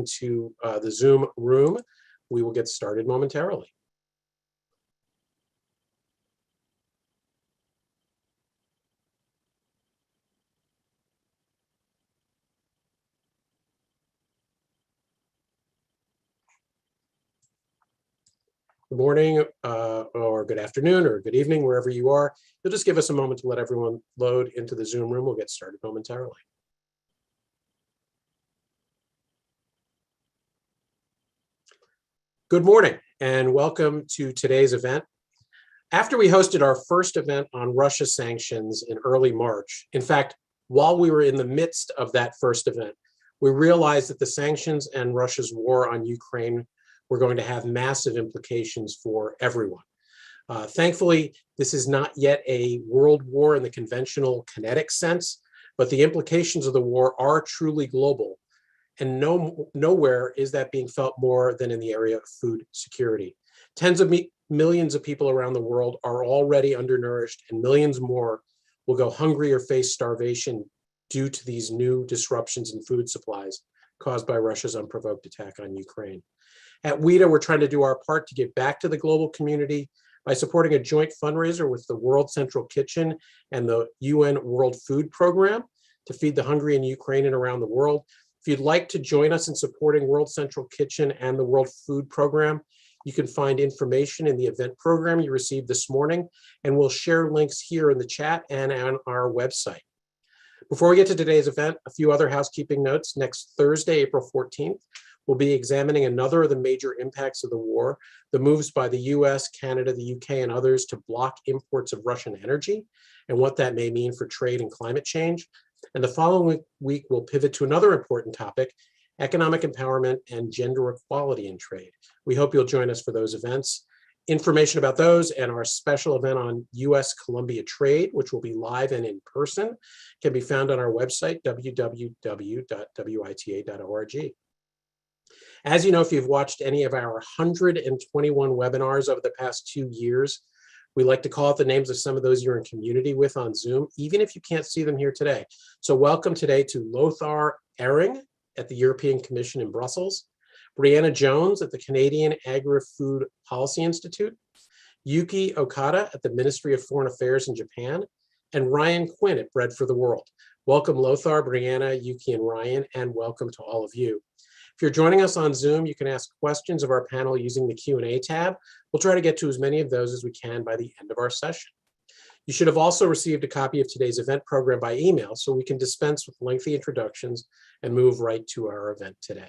into the Zoom room. We will get started momentarily. Good morning, or good afternoon, or good evening, wherever you are. You'll just give us a moment to let everyone load into the Zoom room. We'll get started momentarily. Good morning, and welcome to today's event. After we hosted our first event on Russia sanctions in early March, in fact, while we were in the midst of that first event, we realized that the sanctions and Russia's war on Ukraine were going to have massive implications for everyone. Thankfully, this is not yet a world war in the conventional kinetic sense, but the implications of the war are truly global. And nowhere is that being felt more than in the area of food security. Tens of millions of people around the world are already undernourished, and millions more will go hungry or face starvation due to these new disruptions in food supplies caused by Russia's unprovoked attack on Ukraine. At WITA, we're trying to do our part to give back to the global community by supporting a joint fundraiser with the World Central Kitchen and the UN World Food Program to feed the hungry in Ukraine and around the world. If you'd like to join us in supporting World Central Kitchen and the World Food Program, you can find information in the event program you received this morning, and we'll share links here in the chat and on our website. Before we get to today's event, a few other housekeeping notes. Next Thursday, April 14th, we'll be examining another of the major impacts of the war, the moves by the US, Canada, the UK, and others to block imports of Russian energy and what that may mean for trade and climate change. And the following week, we'll pivot to another important topic, economic empowerment and gender equality in trade. We hope you'll join us for those events. Information about those and our special event on US-Colombia trade, which will be live and in person, can be found on our website, www.wita.org. As you know, if you've watched any of our 121 webinars over the past 2 years, we like to call out the names of some of those you're in community with on Zoom, even if you can't see them here today. So welcome today to Lothar Ehring at the European Commission in Brussels, Brianna Jones at the Canadian Agri-Food Policy Institute, Yuki Okada at the Ministry of Foreign Affairs in Japan, and Ryan Quinn at Bread for the World. Welcome Lothar, Brianna, Yuki, and Ryan, and welcome to all of you. If you're joining us on Zoom, you can ask questions of our panel using the Q&A tab. We'll try to get to as many of those as we can by the end of our session. You should have also received a copy of today's event program by email, so we can dispense with lengthy introductions and move right to our event today.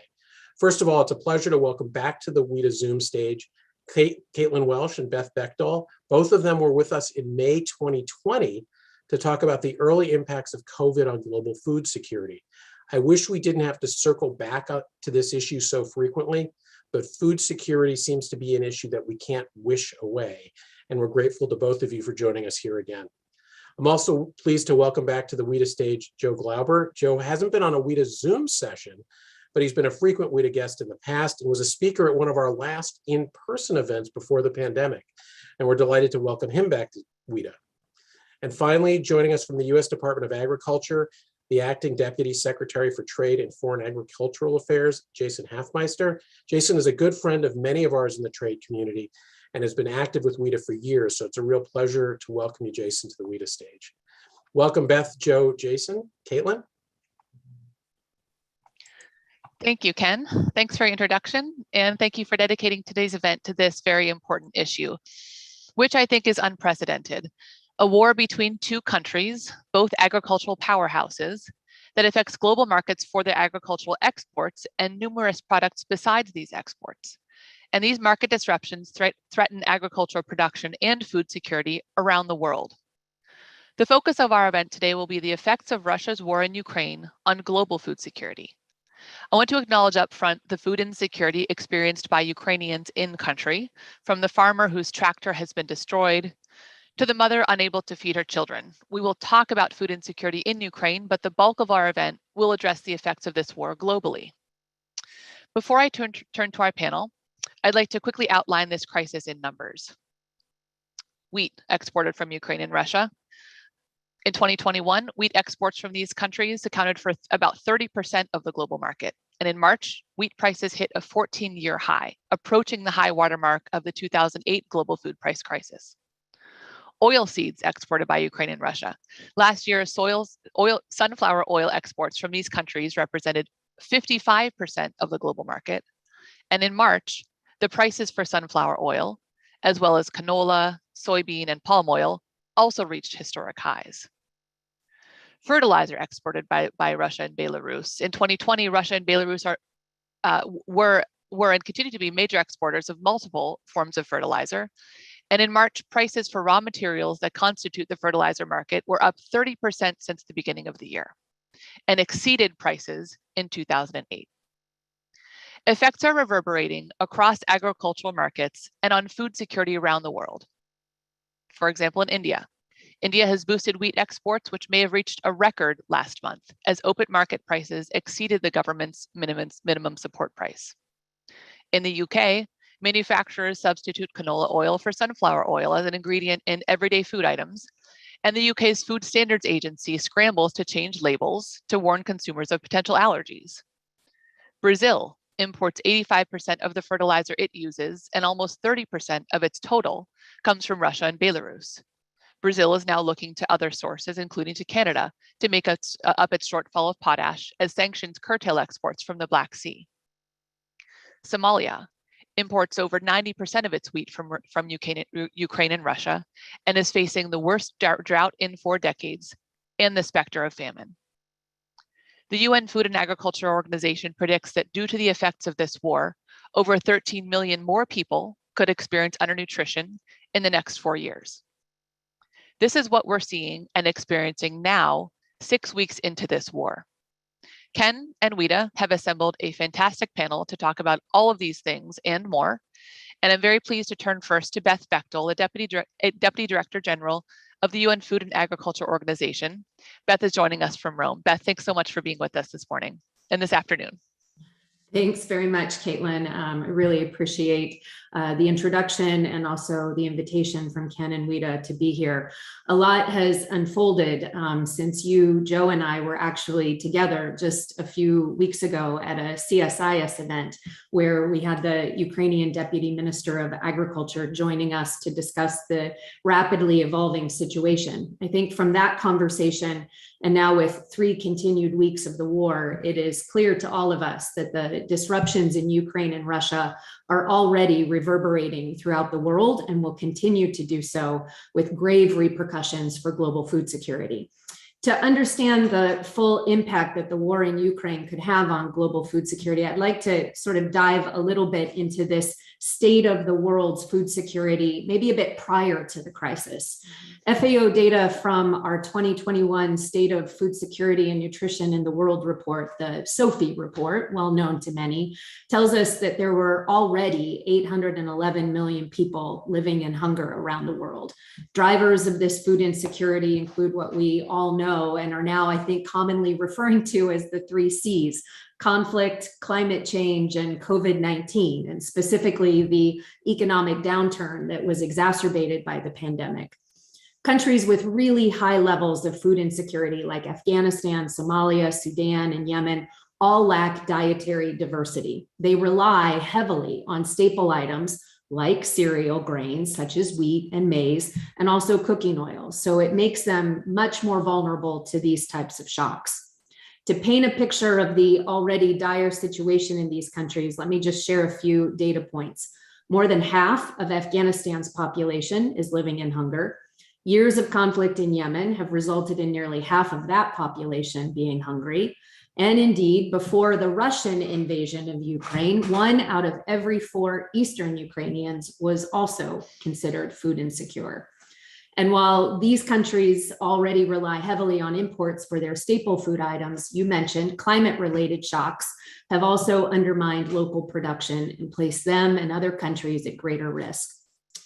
First of all, it's a pleasure to welcome back to the WITA Zoom stage Caitlin Welsh and Beth Bechdol. Both of them were with us in May 2020 to talk about the early impacts of COVID on global food security. I wish we didn't have to circle back up to this issue so frequently, but food security seems to be an issue that we can't wish away. And we're grateful to both of you for joining us here again. I'm also pleased to welcome back to the WITA stage Joe Glauber. Joe hasn't been on a WITA Zoom session, but he's been a frequent WITA guest in the past and was a speaker at one of our last in-person events before the pandemic. And we're delighted to welcome him back to WITA. And finally, joining us from the US Department of Agriculture, the Acting Deputy Secretary for Trade and Foreign Agricultural Affairs, Jason Hafmeister. Jason is a good friend of many of ours in the trade community and has been active with WITA for years, so it's a real pleasure to welcome you, Jason, to the WITA stage. Welcome, Beth, Joe, Jason. Caitlin? Thank you, Ken. Thanks for your introduction, and thank you for dedicating today's event to this very important issue, which I think is unprecedented. A war between two countries, both agricultural powerhouses, that affects global markets for their agricultural exports and numerous products besides these exports. And these market disruptions threaten agricultural production and food security around the world. The focus of our event today will be the effects of Russia's war in Ukraine on global food security. I want to acknowledge up front the food insecurity experienced by Ukrainians in country, from the farmer whose tractor has been destroyed to the mother unable to feed her children. We will talk about food insecurity in Ukraine, but the bulk of our event will address the effects of this war globally. Before I turn to our panel, I'd like to quickly outline this crisis in numbers. Wheat exported from Ukraine and Russia. In 2021, wheat exports from these countries accounted for about 30% of the global market. And in March, wheat prices hit a 14-year high, approaching the high watermark of the 2008 global food price crisis. Oilseeds exported by Ukraine and Russia. Last year, sunflower oil exports from these countries represented 55% of the global market. And in March, the prices for sunflower oil, as well as canola, soybean, and palm oil, also reached historic highs. Fertilizer exported by Russia and Belarus. In 2020, Russia and Belarus were and continue to be major exporters of multiple forms of fertilizer. And in March, prices for raw materials that constitute the fertilizer market were up 30% since the beginning of the year and exceeded prices in 2008. Effects are reverberating across agricultural markets and on food security around the world. For example, in India. India has boosted wheat exports, which may have reached a record last month as open market prices exceeded the government's minimum support price. In the UK, manufacturers substitute canola oil for sunflower oil as an ingredient in everyday food items, and the UK's Food Standards Agency scrambles to change labels to warn consumers of potential allergies. Brazil imports 85% of the fertilizer it uses, and almost 30% of its total comes from Russia and Belarus. Brazil is now looking to other sources, including to Canada, to make up its shortfall of potash as sanctions curtail exports from the Black Sea. Somalia imports over 90% of its wheat from Ukraine and Russia, and is facing the worst drought in 4 decades and the specter of famine. The UN Food and Agriculture Organization predicts that due to the effects of this war, over 13 million more people could experience undernutrition in the next 4 years. This is what we're seeing and experiencing now, 6 weeks into this war. Ken and WITA have assembled a fantastic panel to talk about all of these things and more. And I'm very pleased to turn first to Beth Bechdol, Deputy Director General of the UN Food and Agriculture Organization. Beth is joining us from Rome. Beth, thanks so much for being with us this morning and this afternoon. Thanks very much, Caitlin. I really appreciate the introduction and also the invitation from Ken and WITA to be here. A lot has unfolded since you, Joe, and I were actually together just a few weeks ago at a CSIS event where we had the Ukrainian Deputy Minister of Agriculture joining us to discuss the rapidly evolving situation. I think from that conversation, and now with 3 continued weeks of the war, it is clear to all of us that the disruptions in Ukraine and Russia are already reverberating throughout the world and will continue to do so with grave repercussions for global food security. To understand the full impact that the war in Ukraine could have on global food security, I'd like to sort of dive a little bit into this state of the world's food security, maybe a bit prior to the crisis. FAO data from our 2021 State of Food Security and Nutrition in the World report, the SOFI report, well known to many, tells us that there were already 811 million people living in hunger around the world. Drivers of this food insecurity include what we all know and are now, I think, commonly referring to as the 3 C's: conflict, climate change, and COVID-19, and specifically the economic downturn that was exacerbated by the pandemic. Countries with really high levels of food insecurity like Afghanistan, Somalia, Sudan, and Yemen all lack dietary diversity. They rely heavily on staple items like cereal grains such as wheat and maize, and also cooking oils. So it makes them much more vulnerable to these types of shocks. To paint a picture of the already dire situation in these countries, let me just share a few data points. More than half of Afghanistan's population is living in hunger. Years of conflict in Yemen have resulted in nearly half of that population being hungry. And indeed, before the Russian invasion of Ukraine, 1 out of every 4 Eastern Ukrainians was also considered food insecure. And while these countries already rely heavily on imports for their staple food items, you mentioned climate-related shocks have also undermined local production and placed them and other countries at greater risk.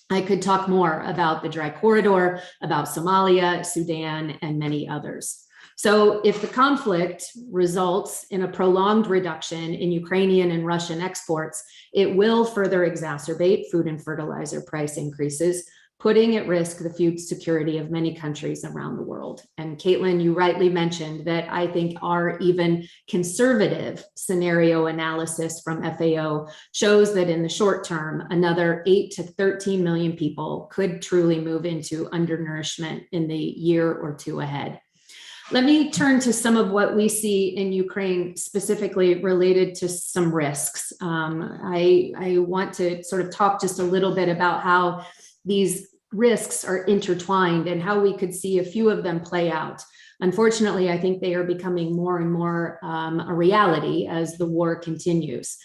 I could talk more about the dry corridor, about Somalia, Sudan, and many others. So if the conflict results in a prolonged reduction in Ukrainian and Russian exports, it will further exacerbate food and fertilizer price increases, putting at risk the food security of many countries around the world. And Caitlin, you rightly mentioned that I think our even conservative scenario analysis from FAO shows that in the short term, another 8 to 13 million people could truly move into undernourishment in the year or two ahead. Let me turn to some of what we see in Ukraine specifically related to some risks. I want to sort of talk just a little bit about how these risks are intertwined and how we could see a few of them play out. Unfortunately, I think they are becoming more and more a reality as the war continues.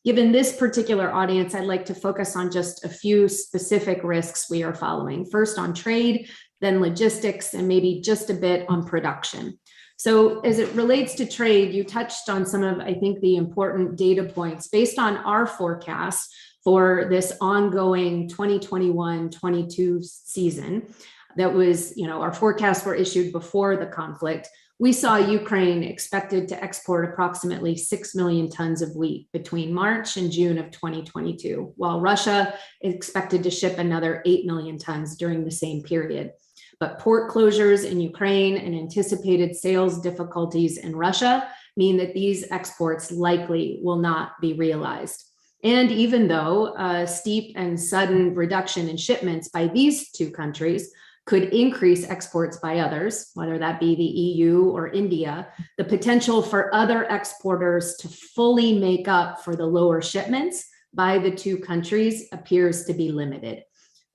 Given this particular audience, I'd like to focus on just a few specific risks we are following. First on trade, then logistics, and maybe just a bit on production. So as it relates to trade, you touched on some of, I think, the important data points. Based on our forecast for this ongoing 2021-22 season, that was, our forecasts were issued before the conflict. We saw Ukraine expected to export approximately 6 million tons of wheat between March and June of 2022, while Russia is expected to ship another 8 million tons during the same period. But port closures in Ukraine and anticipated sales difficulties in Russia mean that these exports likely will not be realized. And even though a steep and sudden reduction in shipments by these two countries could increase exports by others, whether that be the EU or India, the potential for other exporters to fully make up for the lower shipments by the two countries appears to be limited.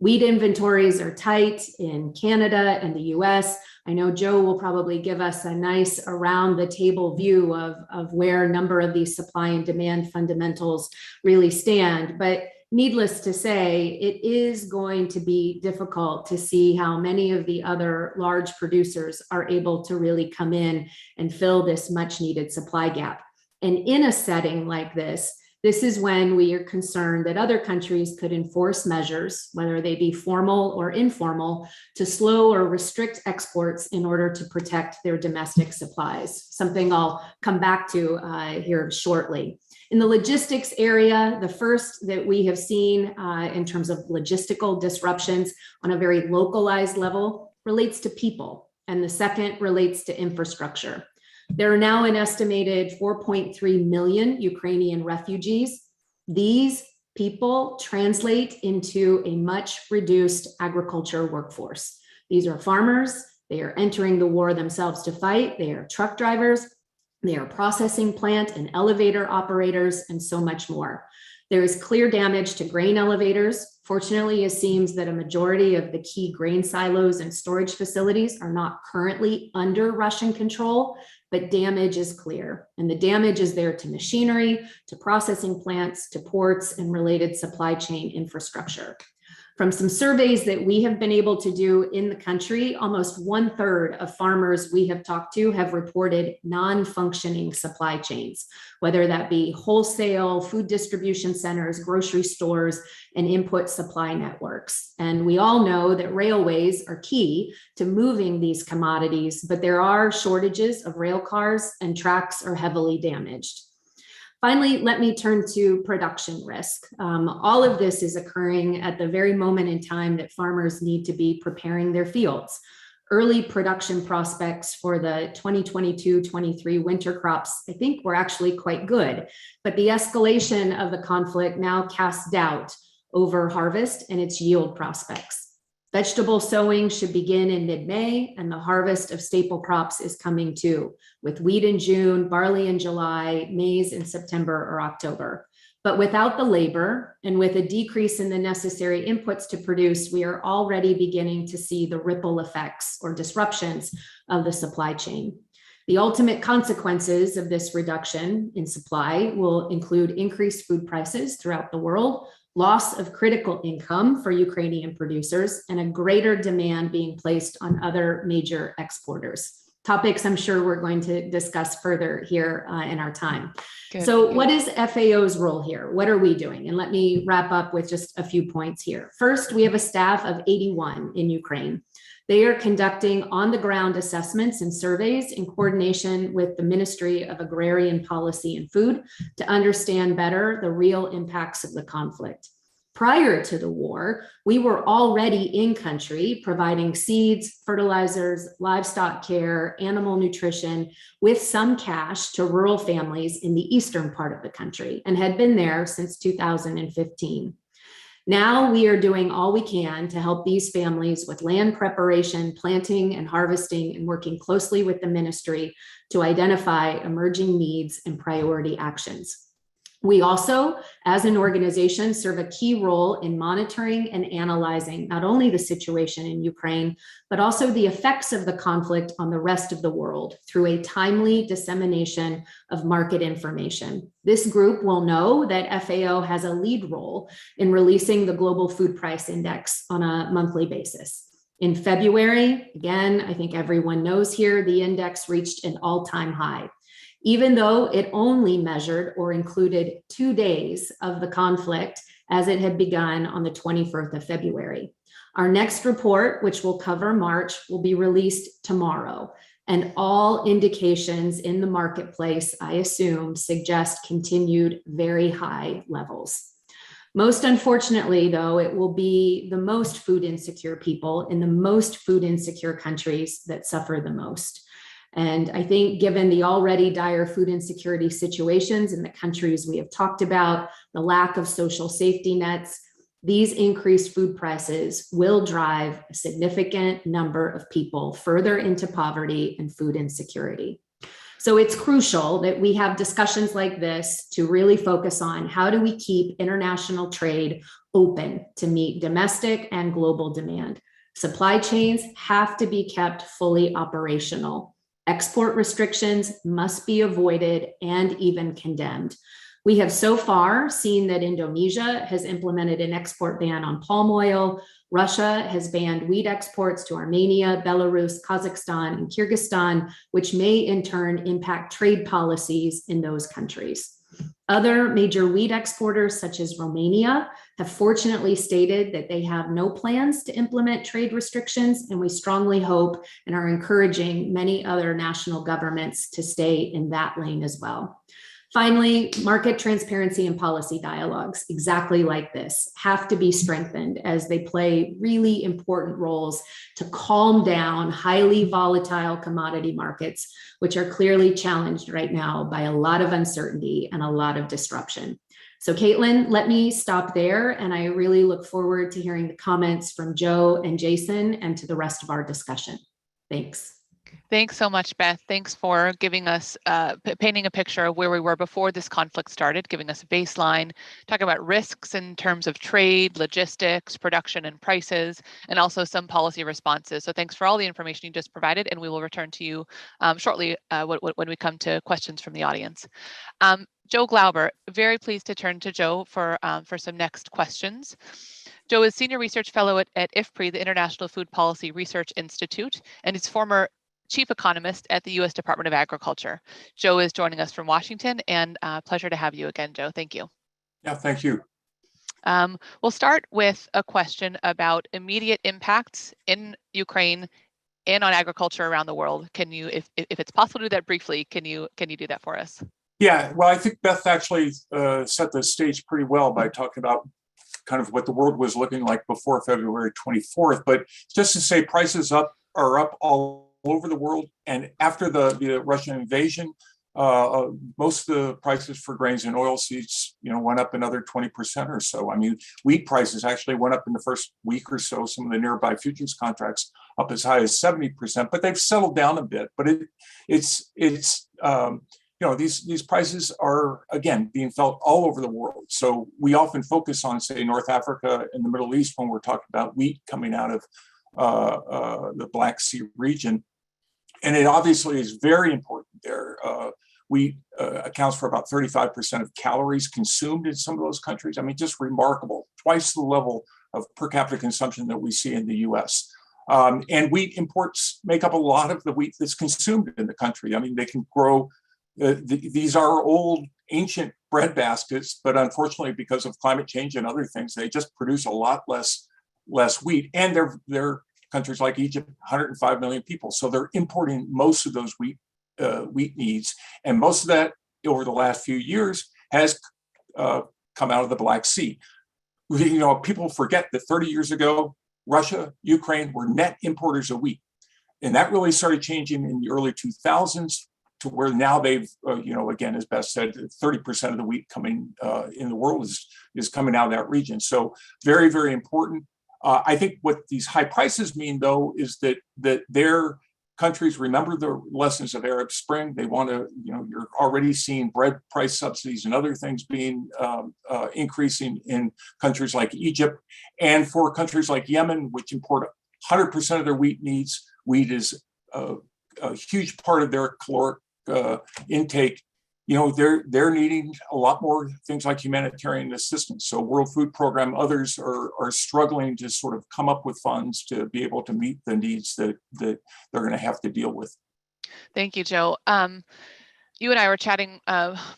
Wheat inventories are tight in Canada and the US. I know Joe will probably give us a nice around the table view of where a number of these supply and demand fundamentals really stand. But needless to say, it is going to be difficult to see how many of the other large producers are able to really come in and fill this much needed supply gap. And in a setting like this is when we are concerned that other countries could enforce measures, whether they be formal or informal, to slow or restrict exports in order to protect their domestic supplies, something I'll come back to here shortly. In the logistics area, the first that we have seen in terms of logistical disruptions on a very localized level relates to people, and the second relates to infrastructure. There are now an estimated 4.3 million Ukrainian refugees. These people translate into a much reduced agriculture workforce. These are farmers. They are entering the war themselves to fight. They are truck drivers. They are processing plant and elevator operators, and so much more. There is clear damage to grain elevators. Fortunately, it seems that a majority of the key grain silos and storage facilities are not currently under Russian control, but damage is clear. And the damage is there to machinery, to processing plants, to ports, and related supply chain infrastructure. From some surveys that we have been able to do in the country, almost 1/3 of farmers we have talked to have reported non-functioning supply chains, whether that be wholesale, food distribution centers, grocery stores, and input supply networks. And we all know that railways are key to moving these commodities, but there are shortages of rail cars and tracks are heavily damaged. Finally, let me turn to production risk. All of this is occurring at the very moment in time that farmers need to be preparing their fields. Early production prospects for the 2022-23 winter crops, I think, were actually quite good, but the escalation of the conflict now casts doubt over harvest and its yield prospects. Vegetable sowing should begin in mid-May, and the harvest of staple crops is coming too, with wheat in June, barley in July, maize in September or October. But without the labor and with a decrease in the necessary inputs to produce, we are already beginning to see the ripple effects or disruptions of the supply chain. The ultimate consequences of this reduction in supply will include increased food prices throughout the world, loss of critical income for Ukrainian producers, and a greater demand being placed on other major exporters. Topics I'm sure we're going to discuss further here in our time. Good. So what is FAO's role here? What are we doing? And let me wrap up with just a few points here. First, we have a staff of 81 in Ukraine. They are conducting on-the-ground assessments and surveys in coordination with the Ministry of Agrarian Policy and Food to understand better the real impacts of the conflict. Prior to the war, we were already in country providing seeds, fertilizers, livestock care, animal nutrition with some cash to rural families in the eastern part of the country and had been there since 2015. Now we are doing all we can to help these families with land preparation, planting and harvesting, and working closely with the ministry to identify emerging needs and priority actions. We also, as an organization, serve a key role in monitoring and analyzing not only the situation in Ukraine, but also the effects of the conflict on the rest of the world through a timely dissemination of market information. This group will know that FAO has a lead role in releasing the Global Food Price Index on a monthly basis. In February, again, I think everyone knows here, the index reached an all-time high. Even though it only measured or included 2 days of the conflict as it had begun on the 21st of February. Our next report, which will cover March, will be released tomorrow, and all indications in the marketplace, I assume, suggest continued very high levels. Most unfortunately, though, it will be the most food insecure people in the most food insecure countries that suffer the most. And I think given the already dire food insecurity situations in the countries we have talked about, the lack of social safety nets, these increased food prices will drive a significant number of people further into poverty and food insecurity. So it's crucial that we have discussions like this to really focus on how do we keep international trade open to meet domestic and global demand. Supply chains have to be kept fully operational. Export restrictions must be avoided and even condemned. We have so far seen that Indonesia has implemented an export ban on palm oil. Russia has banned wheat exports to Armenia, Belarus, Kazakhstan, and Kyrgyzstan, which may in turn impact trade policies in those countries. Other major wheat exporters, such as Romania, have fortunately stated that they have no plans to implement trade restrictions, and we strongly hope and are encouraging many other national governments to stay in that lane as well. Finally, market transparency and policy dialogues, exactly like this, have to be strengthened as they play really important roles to calm down highly volatile commodity markets, which are clearly challenged right now by a lot of uncertainty and a lot of disruption. So Caitlin, let me stop there, and I really look forward to hearing the comments from Joe and Jason and to the rest of our discussion. Thanks. Thanks so much, Beth. Thanks for giving us, painting a picture of where we were before this conflict started, giving us a baseline, talking about risks in terms of trade, logistics, production, and prices, and also some policy responses. So thanks for all the information you just provided, and we will return to you shortly when we come to questions from the audience. Joe Glauber, very pleased to turn to Joe for some next questions. Joe is Senior Research Fellow at IFPRI, the International Food Policy Research Institute, and is former Chief Economist at the U.S. Department of Agriculture. Joe is joining us from Washington, and pleasure to have you again, Joe. Thank you. Yeah, thank you. We'll start with a question about immediate impacts in Ukraine and on agriculture around the world. Can you, if it's possible to do that briefly, can you do that for us? Yeah, well, I think Beth actually set the stage pretty well by talking about kind of what the world was looking like before February 24th. But just to say, prices are up all over the world, and after the Russian invasion, most of the prices for grains and oilseeds, went up another 20% or so. I mean, wheat prices actually went up in the first week or so. Some of the nearby futures contracts up as high as 70%, but they've settled down a bit. But these prices are again being felt all over the world. So we often focus on, say, North Africa and the Middle East when we're talking about wheat coming out of the Black Sea region. And it obviously is very important there. Wheat accounts for about 35% of calories consumed in some of those countries. I mean, just remarkable, twice the level of per capita consumption that we see in the US. And wheat imports make up a lot of the wheat that's consumed in the country. I mean, they can grow, these are old, ancient bread baskets, but unfortunately, because of climate change and other things, they just produce a lot less wheat. And they're countries like Egypt, 105 million people. So they're importing most of those wheat needs. And most of that over the last few years has come out of the Black Sea. people forget that 30 years ago, Russia, Ukraine were net importers of wheat. And that really started changing in the early 2000s to where now they've, again, as Beth said, 30% of the wheat coming in the world is coming out of that region. So very, very important. I think what these high prices mean, though, is that their countries remember the lessons of Arab Spring. They want to, you're already seeing bread price subsidies and other things being increasing in countries like Egypt. And for countries like Yemen, which import 100% of their wheat needs, wheat is a huge part of their caloric intake. They're needing a lot more things like humanitarian assistance. So World Food Program, others are struggling to sort of come up with funds to be able to meet the needs that they're going to have to deal with. Thank you, Joe. You and I were chatting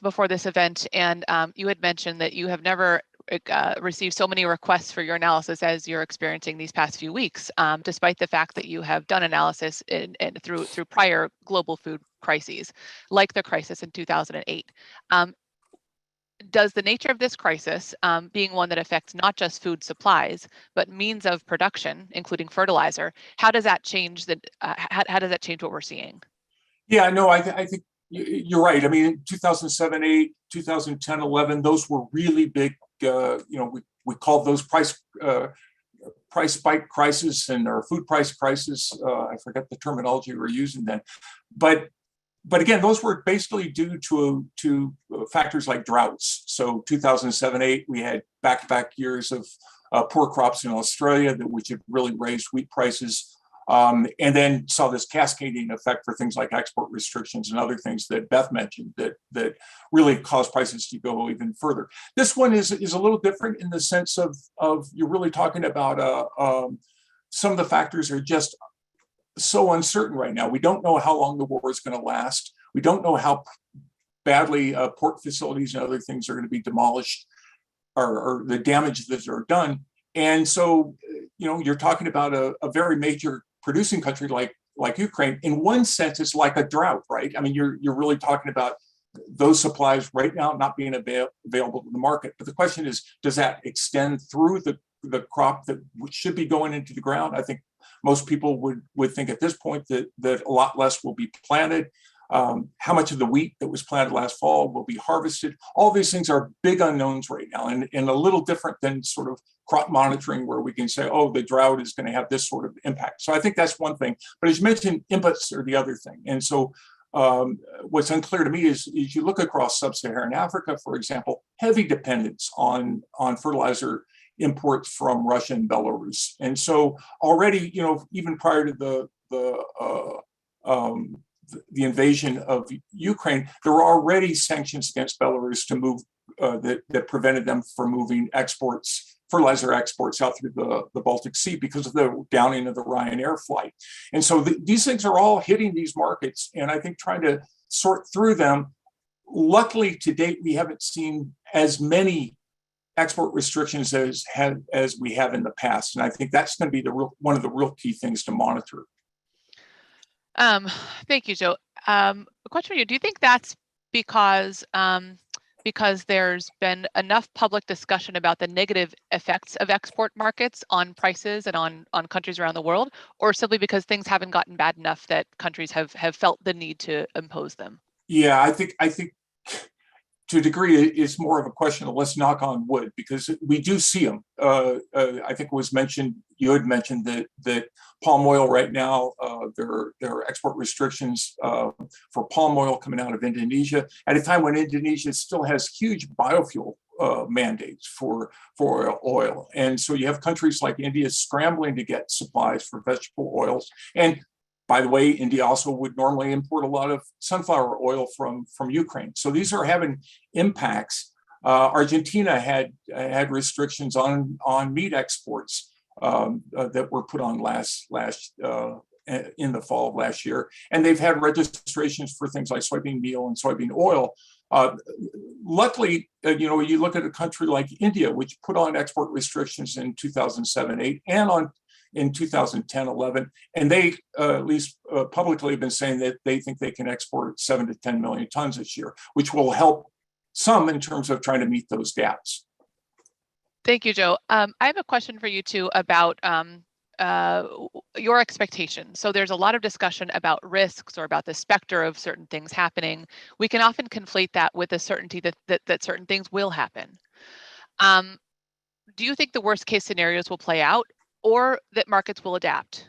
before this event, and you had mentioned that you have never received so many requests for your analysis as you're experiencing these past few weeks, despite the fact that you have done analysis through prior global food crises, like the crisis in 2008. Does the nature of this crisis, being one that affects not just food supplies, but means of production, including fertilizer, how does that change how does that change what we're seeing? Yeah, no, I think you're right. I mean, 2007, 8, 2010, 11, those were really big. We called those price spike crisis and our food price crisis. I forget the terminology we were using then, but again, those were basically due to factors like droughts. So 2007, 8, we had back-to-back years of poor crops in Australia, which had really raised wheat prices. And then saw this cascading effect for things like export restrictions and other things that Beth mentioned that really caused prices to go even further. This one is a little different in the sense of you're really talking about some of the factors are just so uncertain right now. We don't know how long the war is going to last. We don't know how badly port facilities and other things are going to be demolished or the damage that are done. And so, you're talking about a very major producing country like Ukraine. In one sense, it's like a drought, right? I mean, you're really talking about those supplies right now not being available to the market. But the question is, does that extend through the crop that should be going into the ground? I think most people would think at this point that a lot less will be planted. How much of the wheat that was planted last fall will be harvested? All these things are big unknowns right now, and a little different than sort of crop monitoring where we can say, oh, the drought is going to have this sort of impact. So I think that's one thing. But as you mentioned, inputs are the other thing. And so what's unclear to me is you look across sub-Saharan Africa, for example, heavy dependence on fertilizer imports from Russia and Belarus. And so already, even prior to the invasion of Ukraine, there were already sanctions against Belarus to move that prevented them from moving fertilizer exports out through the Baltic Sea because of the downing of the Ryanair flight. And so these things are all hitting these markets, and I think trying to sort through them. Luckily, to date, we haven't seen as many export restrictions as we have in the past, and I think that's going to be one of the real key things to monitor. Thank you, Joe. A question for you: do you think that's because there's been enough public discussion about the negative effects of export markets on prices and on countries around the world, or simply because things haven't gotten bad enough that countries have felt the need to impose them? Yeah, I think to a degree it's more of a question of let's knock on wood, because we do see them. I think it was mentioned, you had mentioned that palm oil right now, there are export restrictions for palm oil coming out of Indonesia at a time when Indonesia still has huge biofuel mandates for oil. And so you have countries like India scrambling to get supplies for vegetable oils. And by the way, India also would normally import a lot of sunflower oil from Ukraine. So these are having impacts. Argentina had restrictions on meat exports that were put on in the fall of last year, and they've had registrations for things like soybean meal and soybean oil. Luckily, you look at a country like India, which put on export restrictions in 2007, 8, and in 2010, 11, and they at least publicly have been saying that they think they can export 7 to 10 million tons this year, which will help some in terms of trying to meet those gaps. Thank you, Joe. I have a question for you too about your expectations. So there's a lot of discussion about risks or about the specter of certain things happening. We can often conflate that with the certainty that certain things will happen. Do you think the worst case scenarios will play out, or that markets will adapt?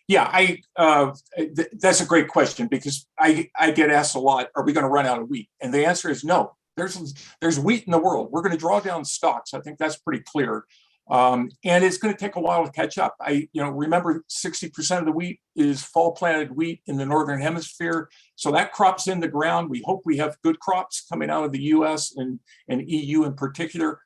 Yeah, that's a great question, because I get asked a lot, are we going to run out of wheat? And the answer is no. There's wheat in the world. We're going to draw down stocks. I think that's pretty clear. And it's going to take a while to catch up. Remember 60% of the wheat is fall planted wheat in the Northern Hemisphere. So that crop's in the ground. We hope we have good crops coming out of the US and EU in particular.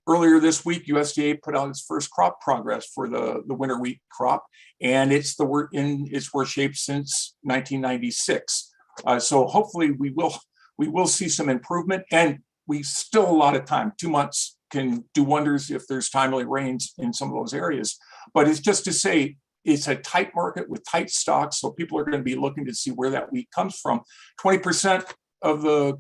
Earlier this week, USDA put out its first crop progress for the winter wheat crop, and it's in its worst shape since 1996. So hopefully we will see some improvement, and we still a lot of time. 2 months can do wonders if there's timely rains in some of those areas. But it's just to say it's a tight market with tight stocks, so people are going to be looking to see where that wheat comes from. 20% of the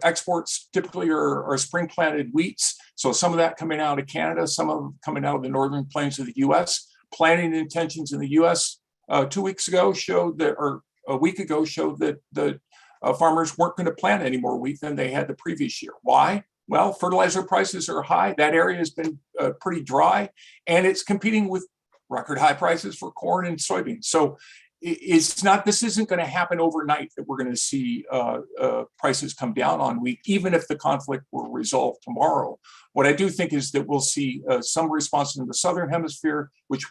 exports typically are spring planted wheats. So some of that coming out of Canada, some of them coming out of the northern plains of the US. Planting intentions in the US 2 weeks ago showed that, or a week ago showed that the farmers weren't going to plant any more wheat than they had the previous year. Why? Well, fertilizer prices are high. That area has been pretty dry, and it's competing with record high prices for corn and soybeans. So this isn't going to happen overnight that we're going to see prices come down on wheat, even if the conflict were resolved tomorrow. What I do think is that we'll see some response in the Southern Hemisphere, which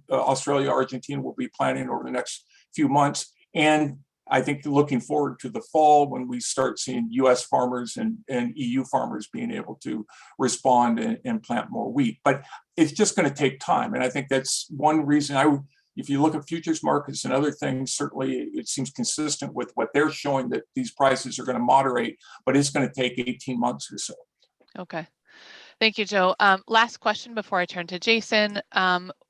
Australia, Argentina will be planning over the next few months. And I think looking forward to the fall when we start seeing US farmers and EU farmers being able to respond and plant more wheat. But it's just going to take time. And I think that's one reason if you look at futures markets and other things, certainly it seems consistent with what they're showing, that these prices are going to moderate, but it's going to take 18 months or so. Okay. Thank you, Joe. Last question before I turn to Jason.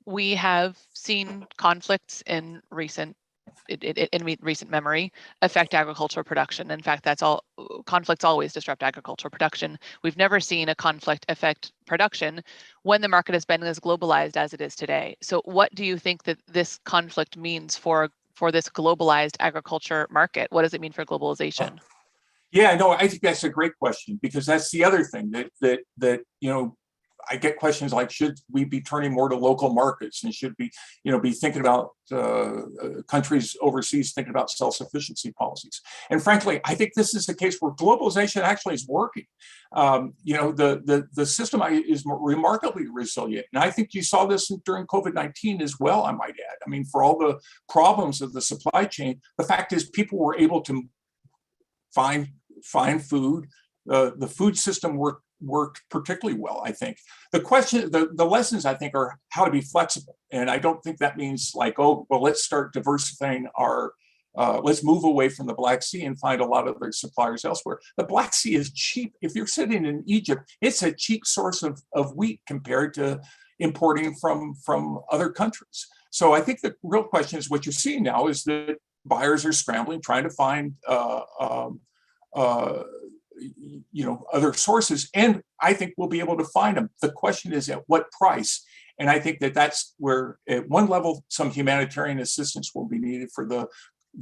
We have seen conflicts in recent memory affect agricultural production. In fact, conflicts always disrupt agricultural production. We've never seen a conflict affect production when the market has been as globalized as it is today. So what do you think that this conflict means for this globalized agriculture market? What does it mean for globalization? Yeah, no, I think that's a great question, because that's the other thing that I get questions like, should we be turning more to local markets, and should we, be thinking about countries overseas thinking about self-sufficiency policies? And frankly, I think this is the case where globalization actually is working. The system is remarkably resilient, and I think you saw this during COVID-19 as well, I might add. I mean, for all the problems of the supply chain, the fact is people were able to find food. The food system worked particularly well, I think. The lessons, I think, are how to be flexible. And I don't think that means like, oh, well, let's start diversifying let's move away from the Black Sea and find a lot of other suppliers elsewhere. The Black Sea is cheap. If you're sitting in Egypt, it's a cheap source of wheat compared to importing from other countries. So I think the real question is, what you're seeing now is that buyers are scrambling, trying to find other sources, and I think we'll be able to find them. The question is at what price, and I think that's where, at one level, some humanitarian assistance will be needed for the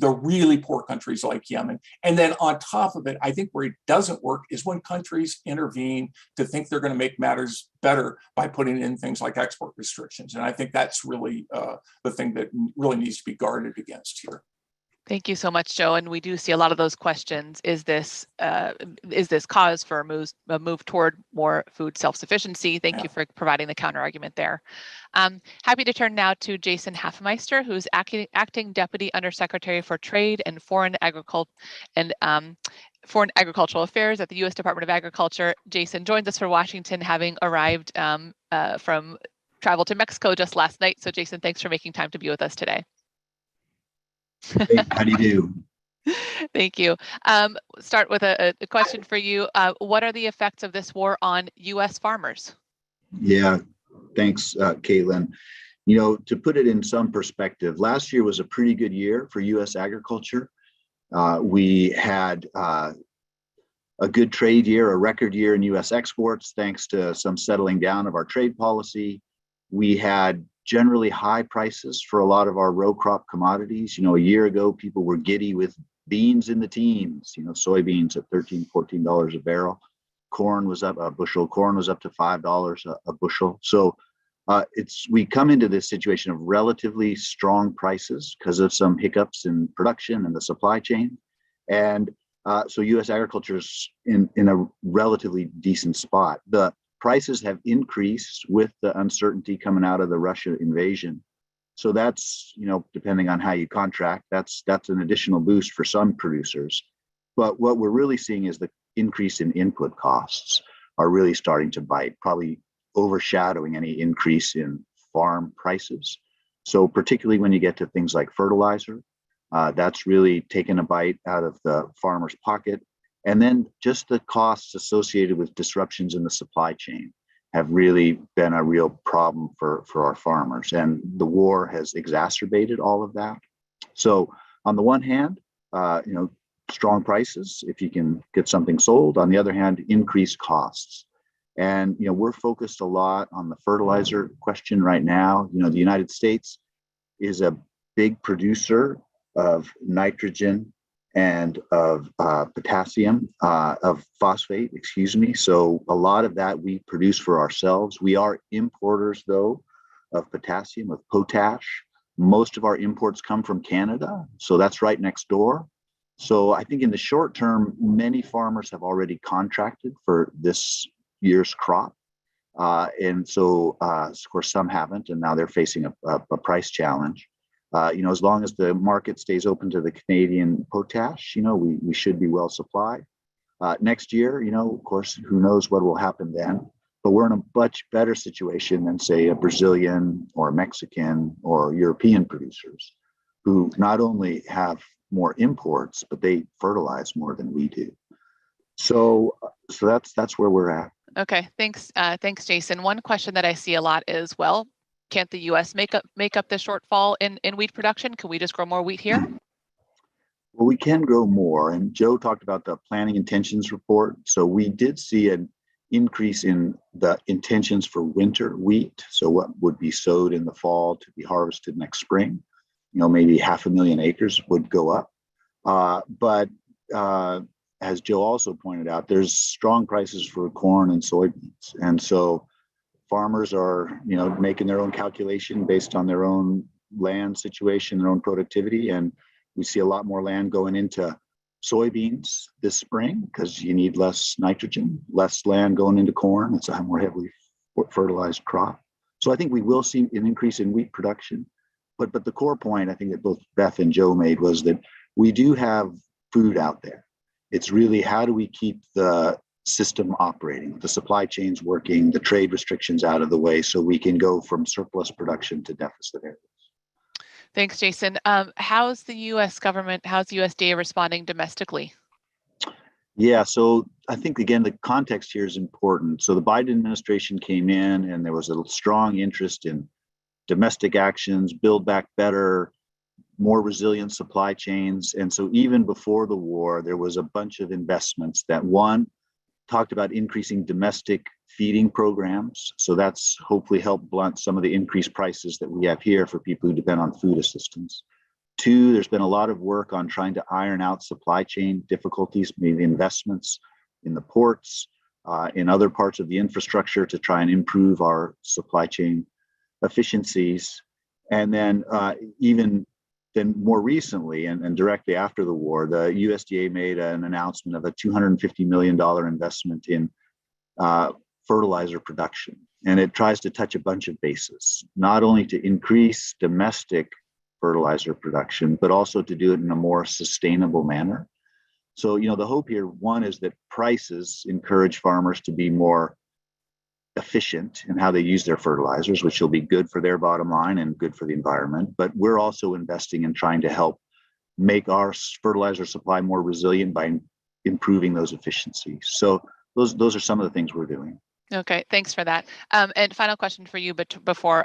really poor countries like Yemen, and then on top of it, I think where it doesn't work is when countries intervene to think they're going to make matters better by putting in things like export restrictions, and I think that's really the thing that really needs to be guarded against here. Thank you so much, Joe. And we do see a lot of those questions. Is this cause for a move toward more food self-sufficiency? Thank you for providing the counter argument there. Happy to turn now to Jason Hafmeister, who's acting Deputy Undersecretary for Trade and Foreign Agricultural Affairs at the U.S. Department of Agriculture. Jason joins us from Washington, having arrived from travel to Mexico just last night. So Jason, thanks for making time to be with us today. Hey, how do you do? Thank you. Start with a question for you. What are the effects of this war on U.S. farmers? Yeah, thanks, Caitlin. To put it in some perspective, last year was a pretty good year for U.S. agriculture. We had a a good trade year, a record year in U.S. exports, thanks to some settling down of our trade policy. We had generally high prices for a lot of our row crop commodities. A year ago, people were giddy with beans in the teens, soybeans at $13, $14 a barrel. Corn was up, a bushel of corn was up to $5 a bushel. So we come into this situation of relatively strong prices because of some hiccups in production and the supply chain. And so U.S. agriculture is in a relatively decent spot. The prices have increased with the uncertainty coming out of the Russia invasion. So that's, depending on how you contract, that's an additional boost for some producers. But what we're really seeing is the increase in input costs are really starting to bite, probably overshadowing any increase in farm prices. So particularly when you get to things like fertilizer, that's really taken a bite out of the farmer's pocket. And then just the costs associated with disruptions in the supply chain have really been a real problem for our farmers. And the war has exacerbated all of that. So on the one hand, strong prices, if you can get something sold. On the other hand, increased costs. And, we're focused a lot on the fertilizer question right now. The United States is a big producer of nitrogen and of potassium, of phosphate, So a lot of that we produce for ourselves. We are importers, though, of potassium, of potash. Most of our imports come from Canada, so that's right next door. So I think in the short term, many farmers have already contracted for this year's crop. And so, of course, some haven't, and now they're facing a price challenge. As long as the market stays open to the Canadian potash, we should be well supplied. Next year, of course, who knows what will happen then, but we're in a much better situation than, say, a Brazilian or Mexican or European producers who not only have more imports, but they fertilize more than we do. So that's where we're at. Okay, thanks, Jason. One question that I see a lot is, well, can't the U.S. make up the shortfall in wheat production? Can we just grow more wheat here? Well, we can grow more, and Joe talked about the planning intentions report. So we did see an increase in the intentions for winter wheat. So what would be sowed in the fall to be harvested next spring, maybe 500,000 acres would go up. But as Joe also pointed out, there's strong prices for corn and soybeans. And so farmers are, making their own calculation based on their own land situation, their own productivity. And we see a lot more land going into soybeans this spring because you need less nitrogen, less land going into corn. It's a more heavily fertilized crop. So I think we will see an increase in wheat production. But the core point, I think that both Beth and Joe made, was that we do have food out there. It's really, how do we keep the system operating, the supply chains working, the trade restrictions out of the way, so we can go from surplus production to deficit areas. Thanks, Jason. How's the U.S. government, how's the USDA responding domestically? Yeah, so I think, again, the context here is important. So the Biden administration came in and there was a strong interest in domestic actions, build back better, more resilient supply chains. And so even before the war, there was a bunch of investments that, one, talked about increasing domestic feeding programs. So that's hopefully helped blunt some of the increased prices that we have here for people who depend on food assistance. Two, there's been a lot of work on trying to iron out supply chain difficulties, maybe investments in the ports, in other parts of the infrastructure to try and improve our supply chain efficiencies. And then even then more recently and directly after the war, the USDA made an announcement of a $250 million investment in fertilizer production. And it tries to touch a bunch of bases, not only to increase domestic fertilizer production, but also to do it in a more sustainable manner. So, the hope here, one, is that prices encourage farmers to be more efficient in how they use their fertilizers, which will be good for their bottom line and good for the environment. But we're also investing in trying to help make our fertilizer supply more resilient by improving those efficiencies. So those are some of the things we're doing. Okay, thanks for that. And final question for you, but before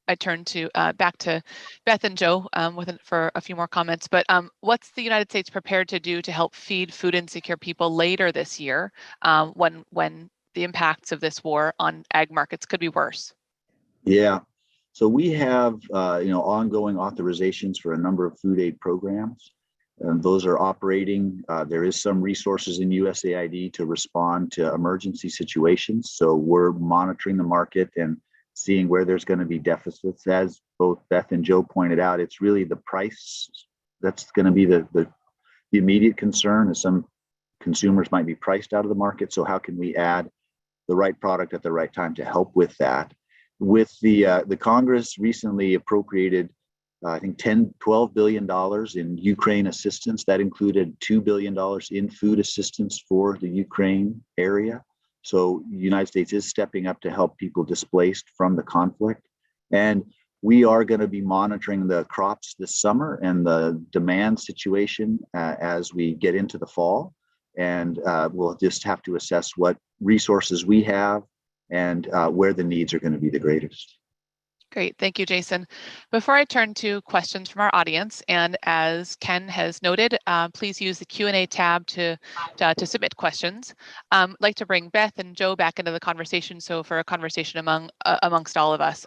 I turn to back to Beth and Joe for a few more comments. But what's the United States prepared to do to help feed food insecure people later this year, when the impacts of this war on ag markets could be worse? Yeah. So we have ongoing authorizations for a number of food aid programs. Those are operating. There is some resources in USAID to respond to emergency situations. So we're monitoring the market and seeing where there's going to be deficits. As both Beth and Joe pointed out, it's really the price that's going to be the immediate concern, as some consumers might be priced out of the market. So how can we add the right product at the right time to help with that? With the Congress recently appropriated, I think $12 billion in Ukraine assistance. That included $2 billion in food assistance for the Ukraine area. So the United States is stepping up to help people displaced from the conflict. And we are going to be monitoring the crops this summer and the demand situation as we get into the fall. And we'll just have to assess what resources we have and where the needs are going to be the greatest. Great, thank you, Jason. Before I turn to questions from our audience, and as Ken has noted, please use the Q&A tab to submit questions. I'd like to bring Beth and Joe back into the conversation, so for a conversation amongst all of us.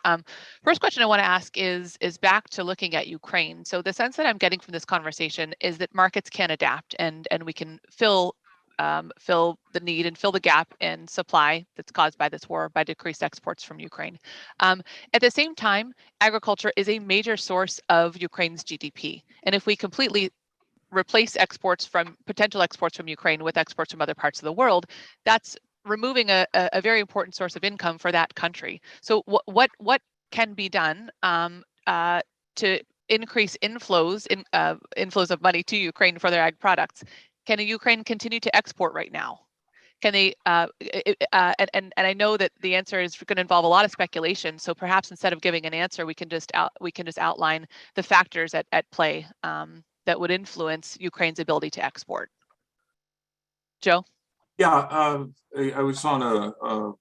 First question I want to ask is back to looking at Ukraine. So the sense that I'm getting from this conversation is that markets can adapt, and we can fill the need and fill the gap in supply that's caused by this war by decreased exports from Ukraine. At the same time, agriculture is a major source of Ukraine's GDP. And if we completely replace potential exports from Ukraine with exports from other parts of the world, that's removing a very important source of income for that country. So what can be done to increase inflows of money to Ukraine for their ag products? Can Ukraine continue to export right now? Can they? And I know that the answer is going to involve a lot of speculation. So perhaps instead of giving an answer, we can just outline the factors at play that would influence Ukraine's ability to export. Joe? Yeah, I was on a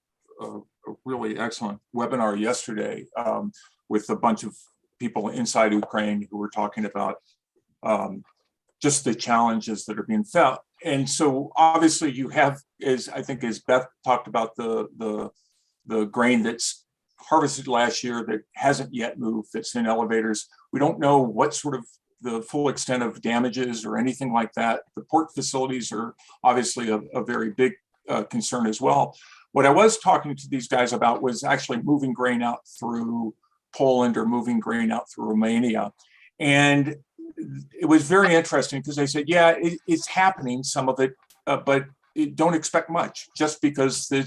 really excellent webinar yesterday with a bunch of people inside Ukraine who were talking about just the challenges that are being felt. And so obviously you have, as Beth talked about, the grain that's harvested last year that hasn't yet moved, that's in elevators. We don't know what sort of the full extent of damages or anything like that. The port facilities are obviously a very big concern as well. What I was talking to these guys about was actually moving grain out through Poland or moving grain out through Romania. And it was very interesting because they said, yeah, it's happening, some of it, but don't expect much, just because the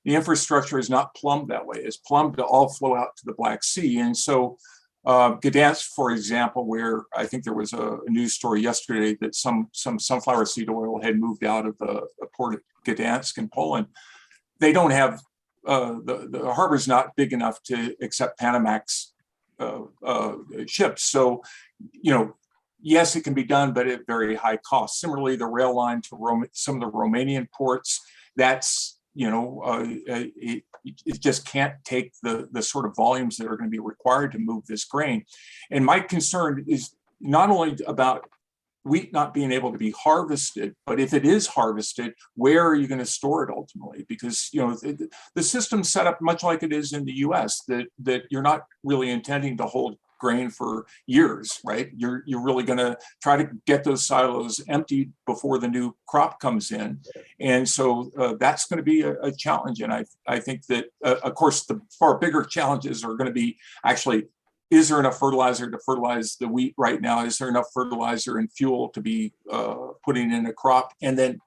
infrastructure is not plumbed that way. It's plumbed to all flow out to the Black Sea. And so Gdansk, for example, where I think there was a news story yesterday that some sunflower seed oil had moved out of the port of Gdansk in Poland, they don't have, the harbor's not big enough to accept Panamax ships. So, yes, it can be done, but at very high cost. Similarly, the rail line to some of the Romanian ports, that's, it just can't take the sort of volumes that are going to be required to move this grain. And my concern is not only about wheat not being able to be harvested, but if it is harvested, where are you going to store it ultimately? Because, the system's set up much like it is in the US, that you're not really intending to hold grain for years, right? You're really going to try to get those silos emptied before the new crop comes in. And so that's going to be a challenge. And I think that, of course, the far bigger challenges are going to be actually, is there enough fertilizer to fertilize the wheat right now? Is there enough fertilizer and fuel to be putting in a crop? And then,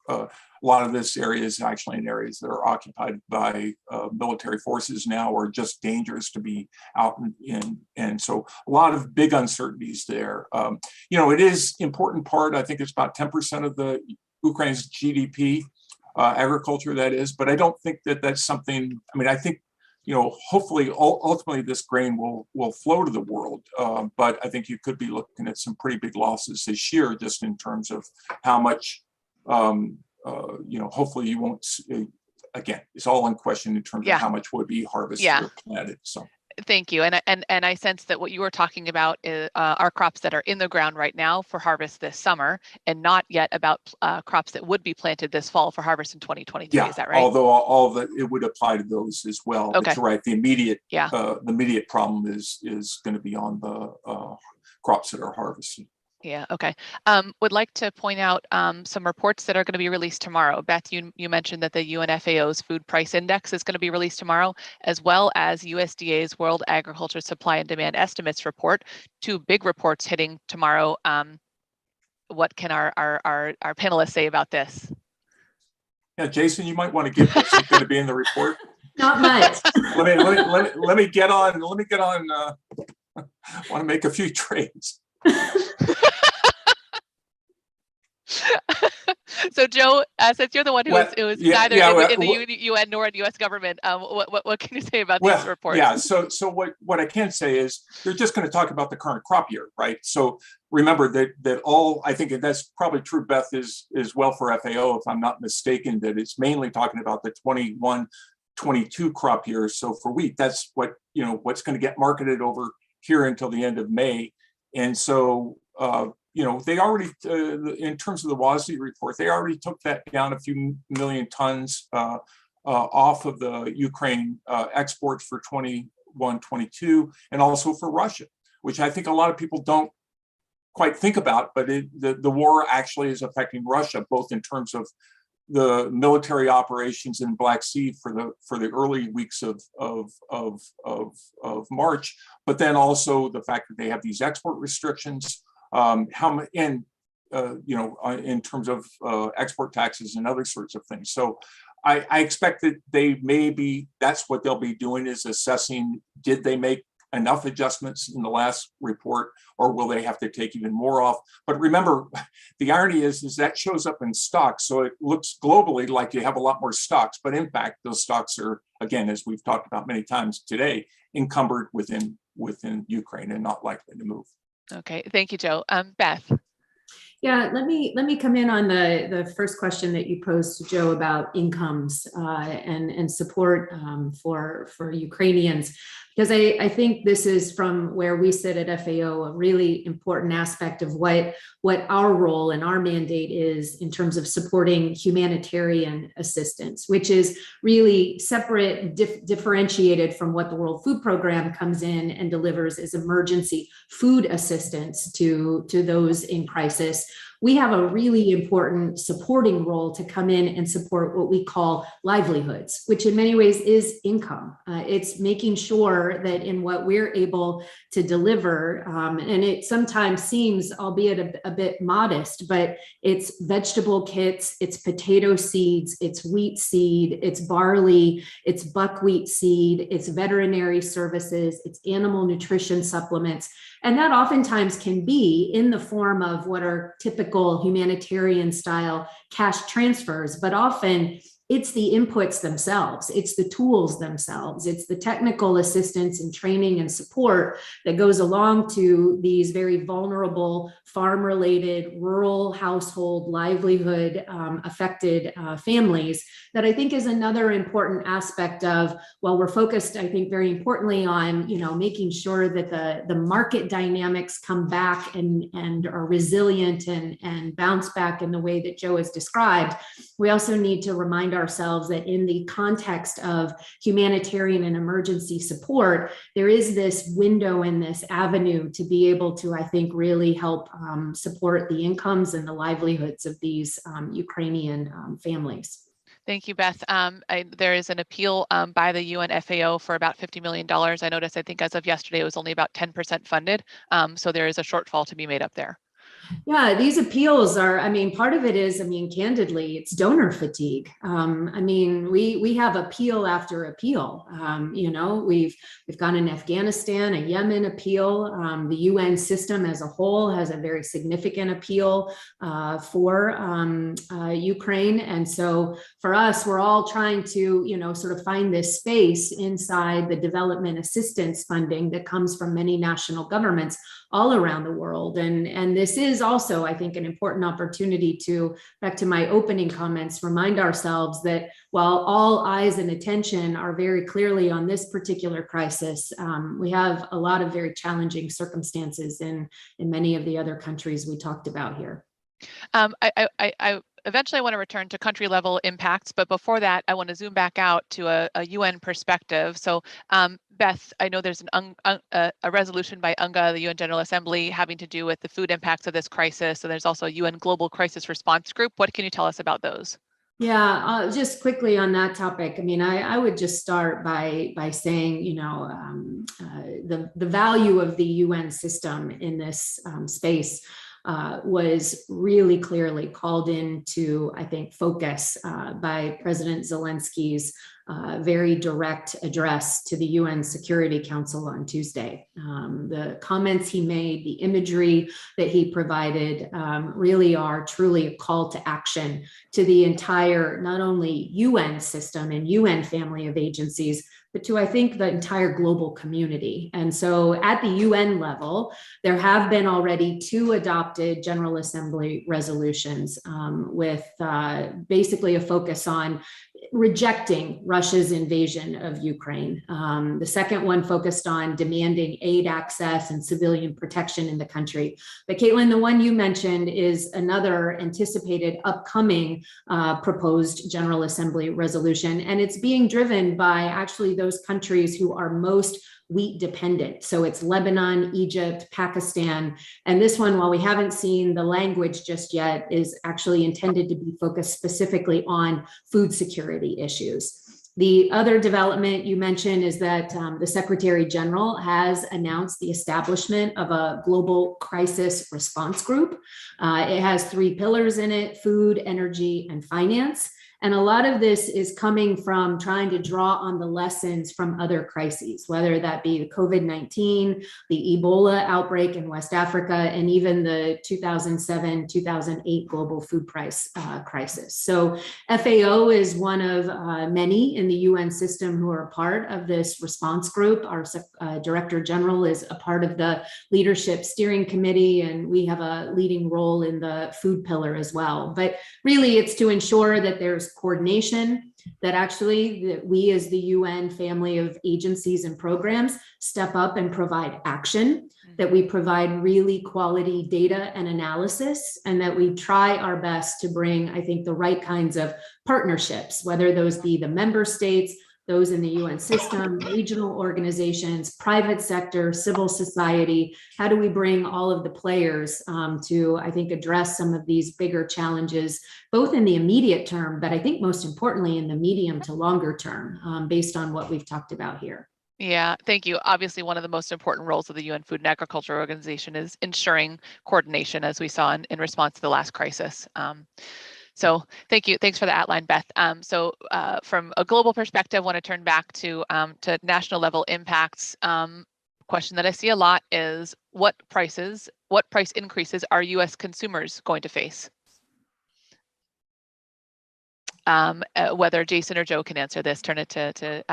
a lot of this area is actually in areas that are occupied by military forces now, or just dangerous to be out in. And so a lot of big uncertainties there. It is important part, I think it's about 10% of the Ukraine's GDP, agriculture that is, but I don't think that that's something, I think, hopefully ultimately this grain will flow to the world. But I think you could be looking at some pretty big losses this year, just in terms of how much, hopefully you won't, again, it's all in question in terms of how much would be harvested or planted. So Thank you. And I sense that what you were talking about are crops that are in the ground right now for harvest this summer, and not yet about crops that would be planted this fall for harvest in 2023. Yeah, is that right? Although all that it would apply to those as well. Okay. But you're right. The immediate problem is going to be on the crops that are harvested. Yeah, okay. Would like to point out some reports that are going to be released tomorrow. Beth, you mentioned that the UNFAO's food price index is going to be released tomorrow, as well as USDA's World Agriculture Supply and Demand Estimates report. Two big reports hitting tomorrow. What can our panelists say about this? Yeah, Jason, you might want to give what's going to be in the report. Not much. let me get on. I want to make a few trades. So Joe, since you're the one who was neither in the UN nor in U.S. government, what can you say about these reports? Yeah, so what I can say is they're just going to talk about the current crop year, right? So remember that all, I think that's probably true, Beth, is well for FAO, if I'm not mistaken, that it's mainly talking about the 21-22 crop year. So for wheat, that's what's going to get marketed over here until the end of May. And so they already, in terms of the WASDE report, they already took that down a few million tons off of the Ukraine exports for 21-22, and also for Russia, which I think a lot of people don't quite think about, but the war actually is affecting Russia, both in terms of the military operations in Black Sea for the early weeks of March, but then also the fact that they have these export restrictions. In terms of export taxes and other sorts of things. So I expect that that's what they'll be doing, is assessing, did they make enough adjustments in the last report, or will they have to take even more off? But remember, the irony is that shows up in stocks. So it looks globally like you have a lot more stocks, but in fact, those stocks are, again, as we've talked about many times today, encumbered within Ukraine and not likely to move. Okay, thank you, Joe. Beth. Yeah, let me come in on the first question that you posed to Joe about incomes and support for Ukrainians, because I think this is, from where we sit at FAO, a really important aspect of what our role and our mandate is in terms of supporting humanitarian assistance, which is really separate, differentiated from what the World Food Program comes in and delivers as emergency food assistance to those in crisis. We have a really important supporting role to come in and support what we call livelihoods, which in many ways is income. It's making sure that in what we're able to deliver, and it sometimes seems, albeit a bit modest, but it's vegetable kits, it's potato seeds, it's wheat seed, it's barley, it's buckwheat seed, it's veterinary services, it's animal nutrition supplements. And that oftentimes can be in the form of what are typical humanitarian style cash transfers, but often it's the inputs themselves, it's the tools themselves, it's the technical assistance and training and support that goes along to these very vulnerable farm-related rural household livelihood affected families, that I think is another important aspect of, while we're focused, I think, very importantly on making sure that the market dynamics come back and are resilient and bounce back in the way that Joe has described. We also need to remind ourselves that in the context of humanitarian and emergency support, there is this window and this avenue to be able to, I think, really help support the incomes and the livelihoods of these Ukrainian families. Thank you, Beth. There is an appeal by the UNFAO for about $50 million. I noticed, I think as of yesterday, it was only about 10% funded. So there is a shortfall to be made up there. Yeah, these appeals are, part of it is, candidly, it's donor fatigue. We have appeal after appeal. We've got an Afghanistan, a Yemen appeal. The UN system as a whole has a very significant appeal for Ukraine. And so for us, we're all trying to, sort of find this space inside the development assistance funding that comes from many national governments, all around the world. And this is also, I think, an important opportunity to, back to my opening comments, remind ourselves that while all eyes and attention are very clearly on this particular crisis, we have a lot of very challenging circumstances in many of the other countries we talked about here. I eventually want to return to country level impacts, but before that, I want to zoom back out to a UN perspective. So Beth, I know there's a resolution by UNGA, the UN General Assembly, having to do with the food impacts of this crisis. So there's also a UN Global Crisis Response Group. What can you tell us about those? Yeah, just quickly on that topic. I mean, I would just start by saying, you know, the value of the UN system in this space was really clearly called into, I think, focus by President Zelensky's very direct address to the UN Security Council on Tuesday. The comments he made, the imagery that he provided really are truly a call to action to the entire, not only UN system and UN family of agencies, but to, I think, the entire global community. And so at the UN level, there have been already 2 adopted General Assembly resolutions with basically a focus on rejecting Russia's invasion of Ukraine. The second one focused on demanding aid access and civilian protection in the country. But Caitlin, the one you mentioned is another anticipated upcoming proposed General Assembly resolution. And it's being driven by actually those countries who are most wheat dependent. So it's Lebanon, Egypt, Pakistan. And this one, while we haven't seen the language just yet, is actually intended to be focused specifically on food security issues. The other development you mentioned is that the Secretary General has announced the establishment of a global crisis response group. It has 3 pillars in it: food, energy, and finance. And a lot of this is coming from trying to draw on the lessons from other crises, whether that be the COVID-19, the Ebola outbreak in West Africa, and even the 2007-2008 global food price crisis. So FAO is one of many in the UN system who are a part of this response group. Our Director General is a part of the leadership steering committee, and we have a leading role in the food pillar as well. But really, it's to ensure that there's coordination, that actually that we as the UN family of agencies and programs step up and provide action, that we provide really quality data and analysis, and that we try our best to bring, I think, the right kinds of partnerships, whether those be the member states, those in the UN system, regional organizations, private sector, civil society. How do we bring all of the players to, I think, address some of these bigger challenges, both in the immediate term, but I think most importantly in the medium to longer term, based on what we've talked about here. Yeah, thank you. Obviously, one of the most important roles of the UN Food and Agriculture Organization is ensuring coordination, as we saw in response to the last crisis. So thank you. Thanks for the outline, Beth. So from a global perspective, I want to turn back to national level impacts. Question that I see a lot is what price increases are US consumers going to face? Whether Jason or Joe can answer this, turn it to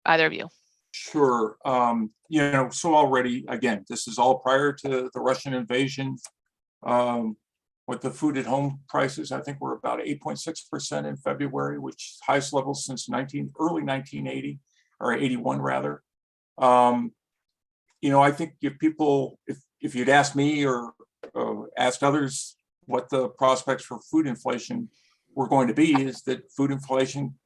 either of you. Sure. You know, so already, again, this is all prior to the Russian invasion. With the food at home prices, I think we're about 8.6% in February, which is highest level since early 1980 or 81 rather. You know, I think if you'd asked me or asked others what the prospects for food inflation were going to be, is that food inflation,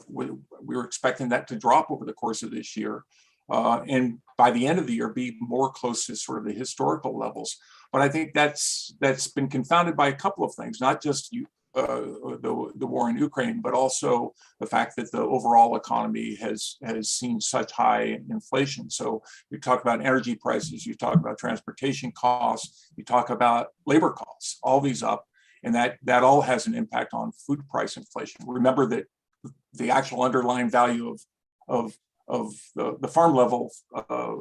we were expecting that to drop over the course of this year. And by the end of the year, be more close to sort of the historical levels. But I think that's been confounded by a couple of things, not just the war in Ukraine, but also the fact that the overall economy has seen such high inflation. So you talk about energy prices, you talk about transportation costs, you talk about labor costs, all these up, and that all has an impact on food price inflation. Remember that the actual underlying value of the farm level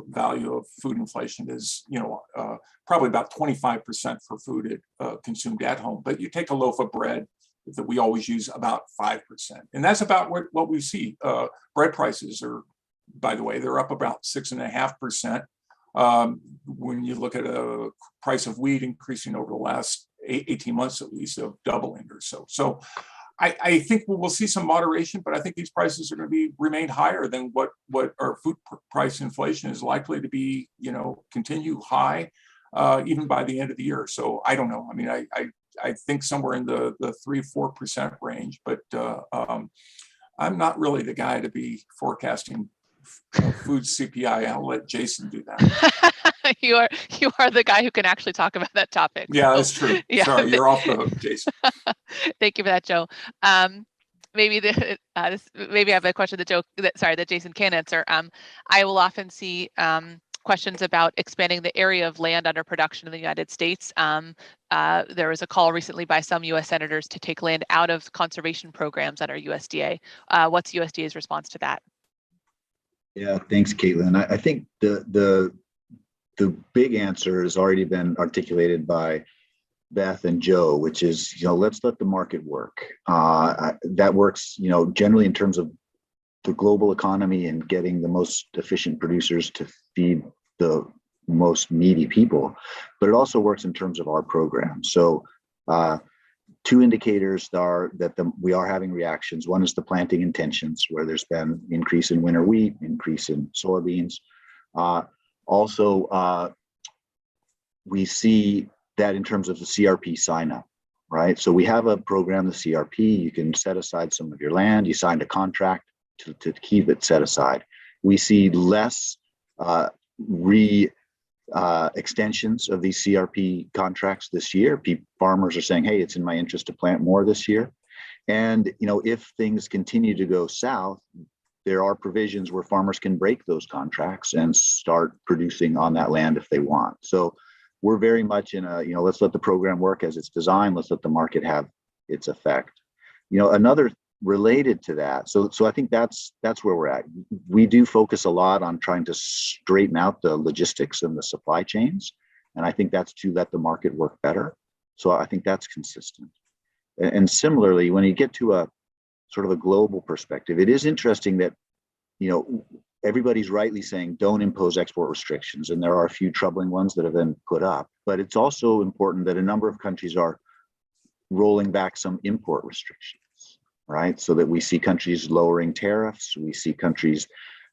value of food inflation is, you know, probably about 25% for food consumed at home. But you take a loaf of bread that we always use, about 5%. And that's about what we see. Bread prices are, by the way, they're up about 6.5%. When you look at a price of wheat increasing over the last 18 months, at least, of doubling or so. So I think we'll see some moderation, but I think these prices are going to remain higher than what our food price inflation is likely to be, continue high, even by the end of the year. So I don't know. I mean, I think somewhere in the 3-4% range, but I'm not really the guy to be forecasting food CPI. I'll let Jason do that. You are the guy who can actually talk about that topic. Yeah, so, that's true. Yeah. Sorry, you're off the hook, Jason. Thank you for that, Joe. Maybe maybe I have a question that Jason can answer. I will often see questions about expanding the area of land under production in the United States. There was a call recently by some U.S. senators to take land out of conservation programs under USDA. What's USDA's response to that? Yeah, thanks, Caitlin. I think the big answer has already been articulated by Beth and Joe, which is, let's let the market work. That works, generally in terms of the global economy and getting the most efficient producers to feed the most needy people, but it also works in terms of our program. So two indicators are that we are having reactions. One is the planting intentions, where there's been increase in winter wheat, increase in soybeans. Also, we see that in terms of the CRP sign up, right? So we have a program, the CRP, you can set aside some of your land, you signed a contract to keep it set aside. We see less extensions of these CRP contracts this year. Farmers are saying, hey, it's in my interest to plant more this year. And, if things continue to go south, there are provisions where farmers can break those contracts and start producing on that land if they want. So we're very much in a, let's let the program work as it's designed. Let's let the market have its effect. Another related to that. So I think that's where we're at. We do focus a lot on trying to straighten out the logistics and the supply chains. And I think that's to let the market work better. So I think that's consistent. And similarly, when you get to a sort of a global perspective, it is interesting that, everybody's rightly saying don't impose export restrictions. And there are a few troubling ones that have been put up, but it's also important that a number of countries are rolling back some import restrictions, right? So that we see countries lowering tariffs, we see countries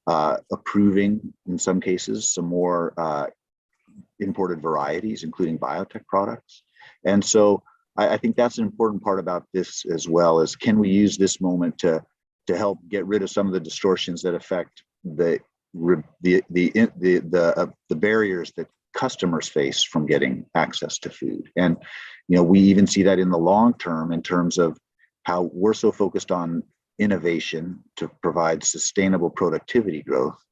approving, in some cases, some more imported varieties, including biotech products. And so I think that's an important part about this as well, is can we use this moment to help get rid of some of the distortions that affect the barriers that customers face from getting access to food. And we even see that in the long term in terms of how we're so focused on innovation to provide sustainable productivity growth.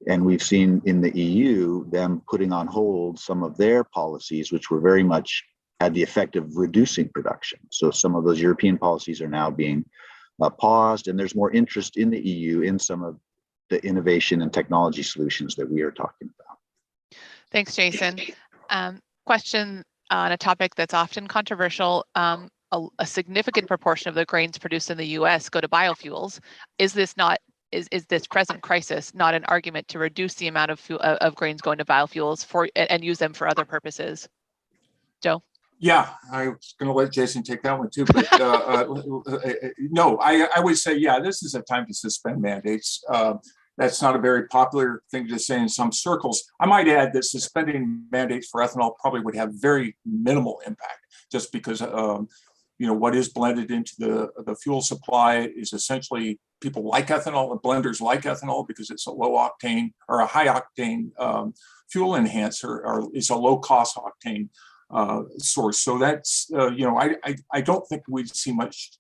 And we've seen in the EU them putting on hold some of their policies, which were very much had the effect of reducing production. So some of those European policies are now being paused, and there's more interest in the EU in some of the innovation and technology solutions that we are talking about. Thanks, Jason. Question on a topic that's often controversial. A significant proportion of the grains produced in the U.S. go to biofuels. Is this present crisis not an argument to reduce the amount of grains going to biofuels and use them for other purposes? Joe? Yeah, I was going to let Jason take that one too, but no, I would say, yeah, this is a time to suspend mandates. That's not a very popular thing to say in some circles. I might add that suspending mandates for ethanol probably would have very minimal impact, just because what is blended into the fuel supply is essentially people like ethanol, and blenders like ethanol because it's a low octane or a high octane fuel enhancer, or it's a low cost octane source. So that's, I don't think we'd see much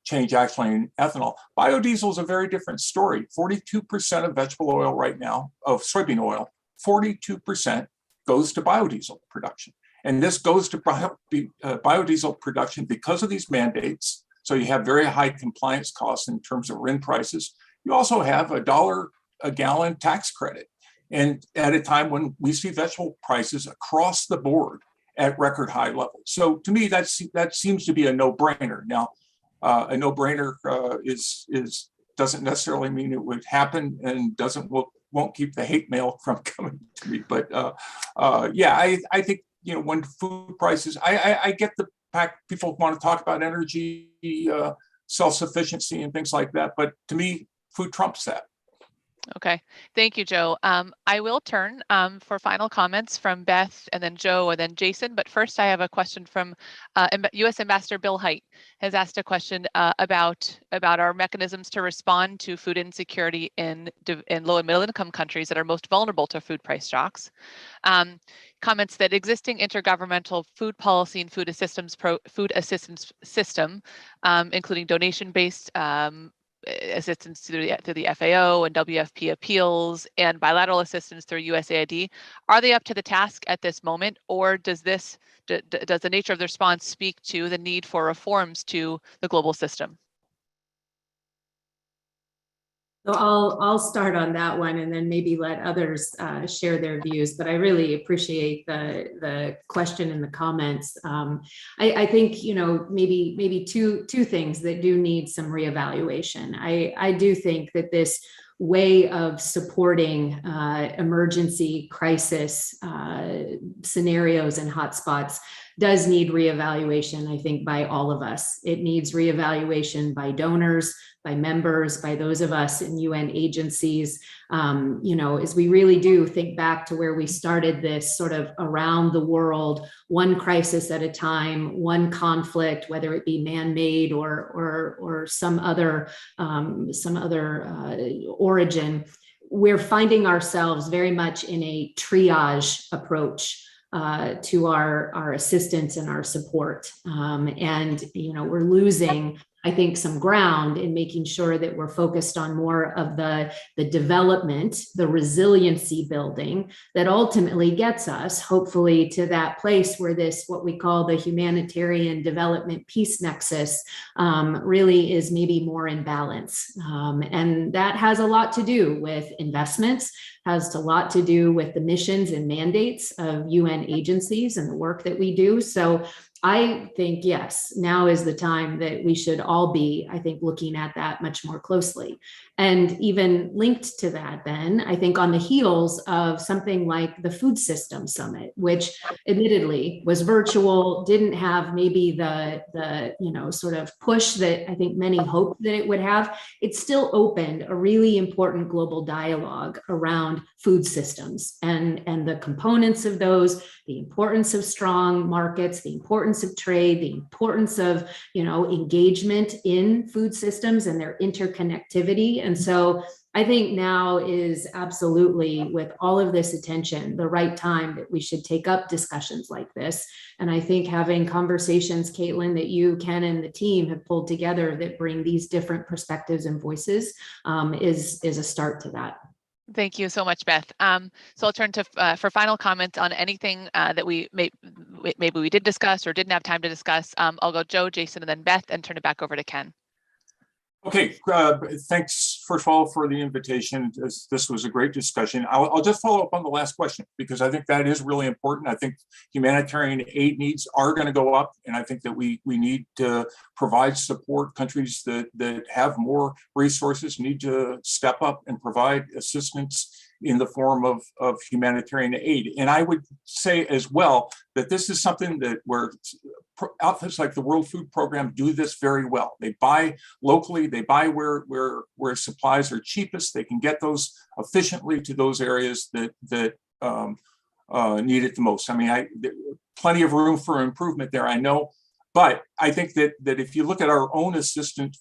change actually in ethanol. Biodiesel is a very different story. 42% of vegetable oil right now, of soybean oil, 42% goes to biodiesel production. And this goes to biodiesel production because of these mandates. So you have very high compliance costs in terms of RIN prices. You also have $1 a gallon tax credit. And at a time when we see vegetable prices across the board at record high levels. So to me, that seems to be a no-brainer. Now, a no-brainer doesn't necessarily mean it would happen and doesn't look won't keep the hate mail from coming to me. But yeah, I think, you know, when food prices, I get the fact people want to talk about energy self-sufficiency and things like that, but to me, food trumps that. Okay, thank you, Joe. I will turn for final comments from Beth and then Joe and then Jason. But first, I have a question from U.S. Ambassador Bill Hite has asked a question about our mechanisms to respond to food insecurity in low and middle income countries that are most vulnerable to food price shocks. Comments that existing intergovernmental food policy and food assistance system, including donation-based assistance through the FAO and WFP appeals and bilateral assistance through USAID, are they up to the task at this moment, or does does the nature of the response speak to the need for reforms to the global system? So I'll start on that one and then maybe let others share their views, but I really appreciate the question and the comments. I think, you know, maybe two things that do need some reevaluation. I do think that this way of supporting emergency crisis scenarios and hotspots does need reevaluation, I think, by all of us. It needs reevaluation by donors, by members, by those of us in UN agencies, you know, as we really do think back to where we started this sort of around the world, one crisis at a time, one conflict, whether it be man-made or some other origin. We're finding ourselves very much in a triage approach to our assistance and our support. And, you know, we're losing, I think, some ground in making sure that we're focused on more of the development, the resiliency building that ultimately gets us, hopefully, to that place where this, what we call the humanitarian development peace nexus, really is maybe more in balance. And that has a lot to do with investments, has a lot to do with the missions and mandates of UN agencies and the work that we do. So I think, yes, now is the time that we should all be, I think, looking at that much more closely. And even linked to that, then, I think on the heels of something like the Food System Summit, which admittedly was virtual, didn't have maybe the you know, sort of push that I think many hoped that it would have, it still opened a really important global dialogue around food systems and the components of those, the importance of strong markets, the importance of trade, the importance of, you know, engagement in food systems and their interconnectivity. And so I think now is absolutely, with all of this attention, the right time that we should take up discussions like this. And I think having conversations, Caitlin, that you, Ken, and the team have pulled together that bring these different perspectives and voices is a start to that. Thank you so much, Beth. So I'll turn to for final comments on anything that maybe we did discuss or didn't have time to discuss. I'll go Joe, Jason, and then Beth, and turn it back over to Ken. Okay, thanks first of all for the invitation. This was a great discussion. I'll just follow up on the last question because I think that is really important. I think humanitarian aid needs are going to go up, and I think that we need to provide support. Countries that have more resources need to step up and provide assistance in the form of humanitarian aid. And I would say as well that this is something that where outfits like the World Food Program do this very well. They buy locally, they buy where supplies are cheapest. They can get those efficiently to those areas that need it the most. I mean, plenty of room for improvement there, I know. But I think that if you look at our own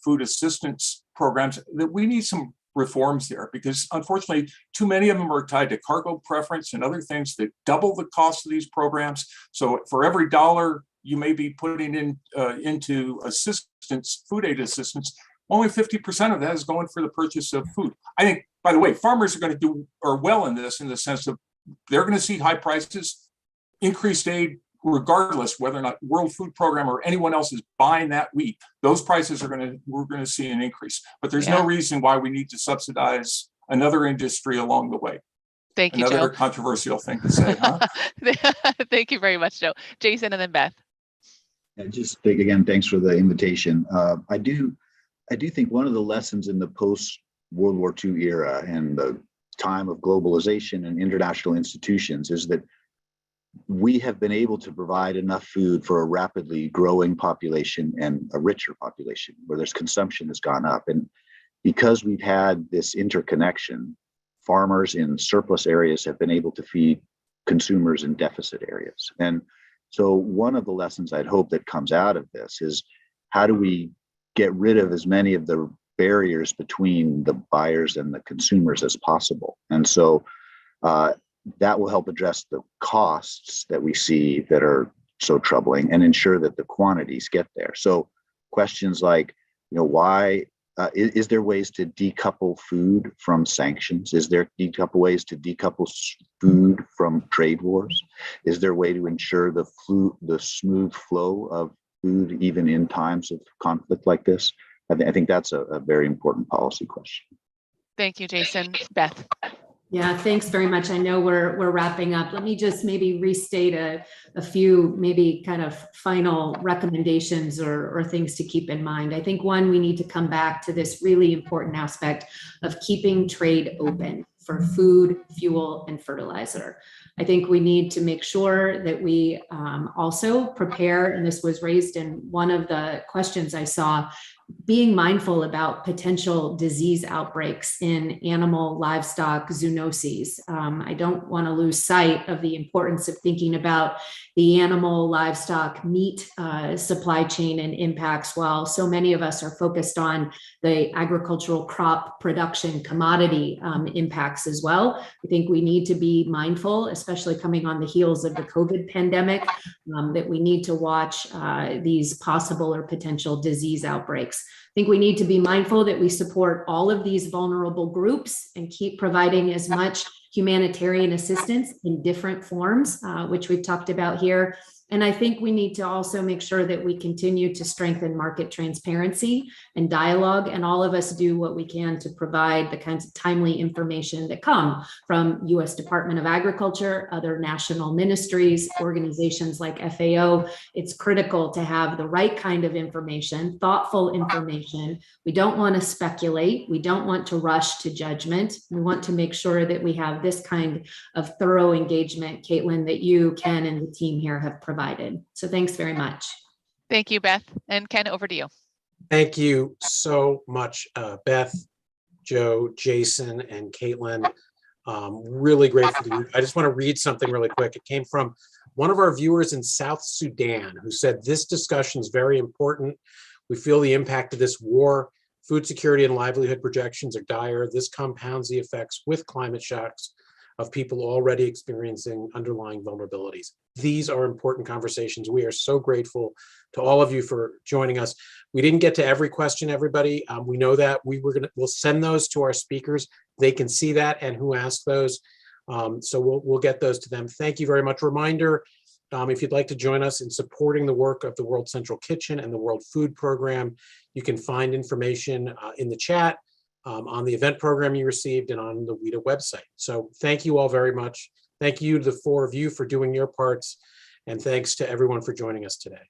food assistance programs, that we need some reforms there, because unfortunately, too many of them are tied to cargo preference and other things that double the cost of these programs. So for every dollar you may be putting into assistance, food aid assistance, only 50% of that is going for the purchase of food. I think, by the way, farmers are going to do well in this, in the sense of they're going to see high prices, increased aid, regardless whether or not World Food Program or anyone else is buying that wheat. Those prices we're going to see an increase. But there's no reason why we need to subsidize another industry along the way. Thank you, Another Joe. controversial thing to say, huh? Thank you very much, Joe. Jason, and then Beth. And just again, thanks for the invitation. I do think one of the lessons in the post World War II era and the time of globalization and international institutions is that we have been able to provide enough food for a rapidly growing population and a richer population where there's consumption has gone up. And because we've had this interconnection, farmers in surplus areas have been able to feed consumers in deficit areas. And so one of the lessons I'd hope that comes out of this is how do we get rid of as many of the barriers between the buyers and the consumers as possible. And so that will help address the costs that we see that are so troubling and ensure that the quantities get there. So questions like, why is there ways to decouple food from sanctions? Is there ways to decouple food from trade wars? Is there a way to ensure the smooth flow of food even in times of conflict like this? I think that's a very important policy question. Thank you, Jason. Beth. Yeah, thanks very much. I know we're wrapping up. Let me just maybe restate a few maybe kind of final recommendations or things to keep in mind. I think one, we need to come back to this really important aspect of keeping trade open for food, fuel, and fertilizer. I think we need to make sure that we also prepare, and this was raised in one of the questions I saw, being mindful about potential disease outbreaks in animal, livestock, zoonoses. I don't want to lose sight of the importance of thinking about the animal, livestock, meat supply chain and impacts, while so many of us are focused on the agricultural crop production commodity impacts as well. I think we need to be mindful, especially coming on the heels of the COVID pandemic, that we need to watch these possible or potential disease outbreaks. I think we need to be mindful that we support all of these vulnerable groups and keep providing as much humanitarian assistance in different forms, which we've talked about here. And I think we need to also make sure that we continue to strengthen market transparency and dialogue, and all of us do what we can to provide the kinds of timely information that come from U.S. Department of Agriculture, other national ministries, organizations like FAO. It's critical to have the right kind of information, thoughtful information. We don't want to speculate. We don't want to rush to judgment. We want to make sure that we have this kind of thorough engagement, Caitlin, that you, Ken, and the team here have provided. So thanks very much. Thank you, Beth. And Ken, over to you. Thank you so much, Beth, Joe, Jason, and Caitlin. Really grateful to you. I just want to read something really quick. It came from one of our viewers in South Sudan who said, "This discussion is very important. We feel the impact of this war. Food security and livelihood projections are dire. This compounds the effects with climate shocks of people already experiencing underlying vulnerabilities." These are important conversations. We are so grateful to all of you for joining us. We didn't get to every question, everybody. We know that. We'll send those to our speakers. They can see that and who asked those. So we'll get those to them. Thank you very much. Reminder, if you'd like to join us in supporting the work of the World Central Kitchen and the World Food Program, you can find information in the chat, on the event program you received, and on the WITA website. So thank you all very much. Thank you to the four of you for doing your parts, and thanks to everyone for joining us today.